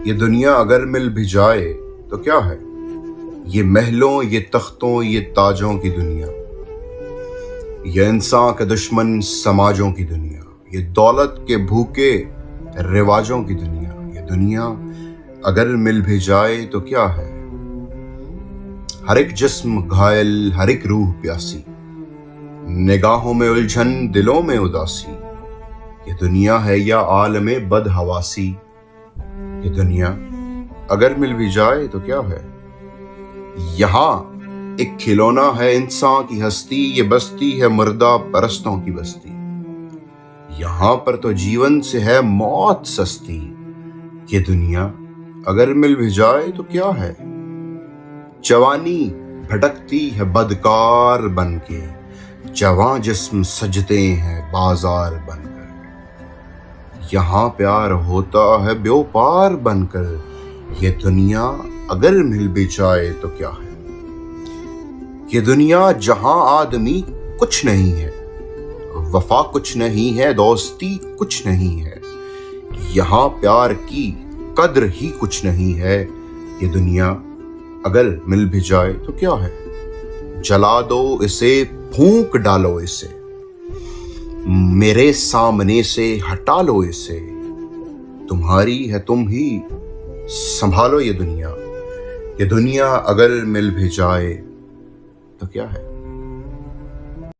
یہ دنیا اگر مل بھی جائے تو کیا ہے؟ یہ محلوں، یہ تختوں، یہ تاجوں کی دنیا، یہ انسان کے دشمن سماجوں کی دنیا، یہ دولت کے بھوکے رواجوں کی دنیا، یہ دنیا اگر مل بھی جائے تو کیا ہے؟ ہر ایک جسم گھائل، ہر ایک روح پیاسی، نگاہوں میں الجھن، دلوں میں اداسی، یہ دنیا ہے یا عالم بدحواسی؟ یہ دنیا اگر مل بھی جائے تو کیا ہے؟ یہاں ایک کھلونا ہے انسان کی ہستی، یہ بستی ہے مردہ پرستوں کی بستی، یہاں پر تو جیون سے ہے موت سستی، یہ دنیا اگر مل بھی جائے تو کیا ہے؟ جوانی بھٹکتی ہے بدکار بن کے، جواں جسم سجتے ہیں بازار بن کر، یہاں پیار ہوتا ہے بیوپار بن کر، یہ دنیا اگر مل بھی جائے تو کیا ہے؟ یہ دنیا جہاں آدمی کچھ نہیں ہے، وفا کچھ نہیں ہے، دوستی کچھ نہیں ہے، یہاں پیار کی قدر ہی کچھ نہیں ہے، یہ دنیا اگر مل بھی جائے تو کیا ہے؟ جلا دو اسے، پھونک ڈالو اسے، میرے سامنے سے ہٹا لو اسے، تمہاری ہے تم ہی سنبھالو یہ دنیا اگر مل بھی جائے تو کیا ہے؟